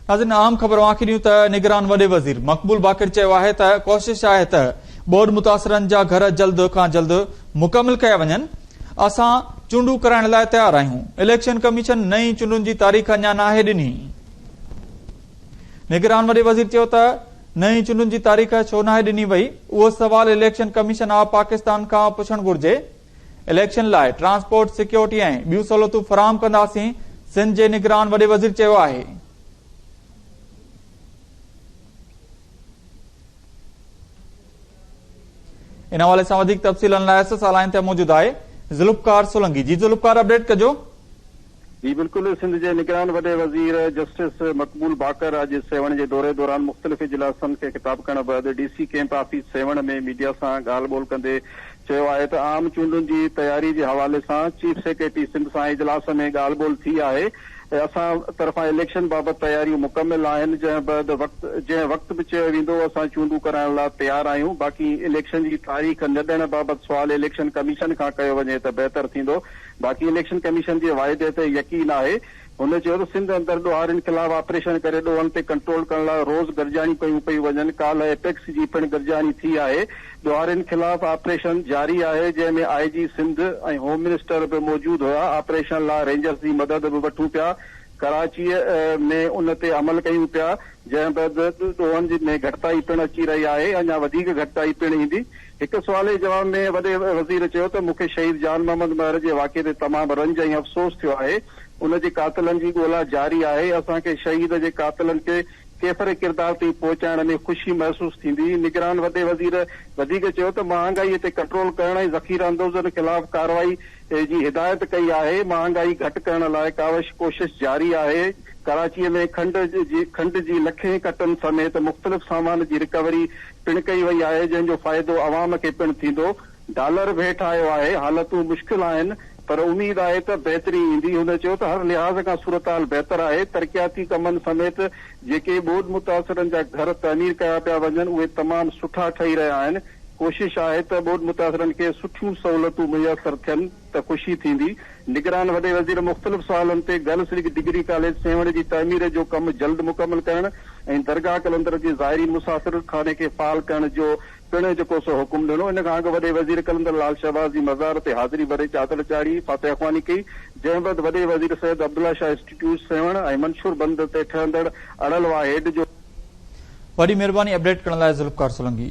नाज़रीन आम ख़बर आख़िरियूं त निगरान वॾे वज़ीर मक़बूल बाक़िर चयो आहे त कोशिश आहे त बोर्ड मुतासिरनि जा घर जल्द खां जल्द मुकमिल कया वञनि। असां चूंडूं कराइण लाइ तयार आहियूं। इलेक्शन कमीशन नई चूंडुनि जी तारीख़ अञा नाहे ॾिनी। निगरान वॾे वज़ीर चयो त नई चूंडुनि जी तारीख़ छो नाहे ॾिनी वई, उहो सवाल इलेक्शन कमीशन ऑफ पाकिस्तान खां पुछणु घुर्जे। इलेक्शन लाइ ट्रांसपोर्ट, सिक्योरिटी ऐं ॿियूं सहूलियतूं फराहम कंदासीं, सिंध जे निगरान वॾे वज़ीर चयो आहे। इन हवाले सां वधीक तफ़सीलनि लाइ एसएस लाइन ते मौजूद आहे ज़ुल्फ़कार सोलंकी। जी ज़ुल्फ़कार, अपडेट कजो। जी बिल्कुल, सिंध के निगरान वॾे वज़ीर जस्टिस मक़बूल बाक़र अॼु सेवण के दौरे दौरान मुख़्तलिफ़ इजलासनि खे ख़िताब करण बैदि डीसी कैंप ऑफिस सेवण में मीडिया से ॻाल्हि ॿोल कंदे चयो आहे त आम चूंडुनि की तैयारी के हवाले से चीफ सेक्रेटरी सिंध सां इजलास में ॻाल्हि ॿोल थी आहे। असां तरफ़ां इलेक्शन बाबति तैयारियूं मुकमिल आहिनि, जंहिं वक़्त बि चयो वेंदो असां चूंडूं कराइण लाइ तयार आहियूं। बाक़ी इलेक्शन की तारीख़ न ॾियण बाबति सुवाल इलेक्शन कमीशन खां कयो वञे त बहितर थींदो। बाक़ी इलेक्शन कमीशन जे वाइदे ते यकीन आहे। हुन चयो त सिंध अंदरि ॾोहारियुनि ख़िलाफ़ ऑपरेशन करे ॾोहनि ते कंट्रोल करण लाइ रोज़ गॾिजाणी कयूं पई वञनि। काल्ह एपेक्स जी पिणु गॾिजाणी थी आहे। ॾोहारियुनि ख़िलाफ़ ऑपरेशन जारी आहे, जंहिंमें आईजी सिंध ऐं होम मिनिस्टर बि मौजूद हुआ। ऑपरेशन लाइ रेंजर्स की मदद भी वठूं पिया। कराची में उन ते अमल कयूं पिया, जंहिं बैदि ॾोहनि में घटिताई पिणु अची रही आहे। अञा वधीक घटिताई पिणु ईंदी। हिकु सुवाल जे जवाब में वॾे वज़ीर चयो त मूंखे शहीद जान मोहम्मद महर जे वाक़े ते तमामु रंज ऐं अफ़सोस थियो आहे। उन जे कातिलनि जी ॻोल्हा जारी आहे। असांखे शहीद जे कातिलनि खे केफ़र किरदार ताईं पहुचाइण में ख़ुशी महसूस थींदी। निगरान वॾे वज़ीर वधीक चयो त महांगाई ते कंट्रोल करण ऐं ज़ख़ीरा अंदोज़नि ख़िलाफ़ कार्रवाई जी हिदायत कई आहे। महांगाई घटि करण लाइ कोशिश जारी आहे। कराची में खंड जी लखें कटन समेत मुख़्तलिफ़ सामान की रिकवरी पिणु कई वई आहे, जंहिंजो फ़ाइदो अवाम खे पिणु थींदो। डॉलर बि हेठि आयो आहे। हालतूं मुश्किल आहिनि, पर उम्मीद आहे त बहितरी ईंदी। हुन चयो त हर लिहाज़ खां सूरत हाल बहितर आहे। तरक़ियाती कमनि समेत जेके बोर्ड मुतासिरनि जा घर तामीर कया पिया वञनि उहे तमामु सुठा ठही रहिया आहिनि। कोशिश आहे त बोर्ड मुतासिरनि खे सुठियूं सहूलियतूं मुयसर थियनि त ख़ुशी थींदी। निगरान वॾे वज़ीर मुख़्तलिफ़ सवालनि ते गर्ल्स डिग्री कॉलेज सेवण जी तामीर जो कमु जल्द मुकमल करण ऐं दरगाह कलंदर जे ज़ाहिरी मुसाफ़िर खाने खे फ़ाल करण जो पिणु जेको सो हुकुम ॾिनो। इन खां अॻु वॾे वज़ीर कलंदर लाल शहबाज़ जी मज़ार ते हाज़िरी भरे चादर चाढ़ी, फातिहा ख़्वानी कई। जंहिं बैदि वॾे वज़ीर सैयद अब्दुल्ला शाह इंस्टीट्यूट सेवण ऐं मंशूर बंद ते ठहंदड़ अड़ल वाहेड जो। वॾी महिरबानी अपडेट करण लाइ ज़ुल्फ़कार सोलंकी।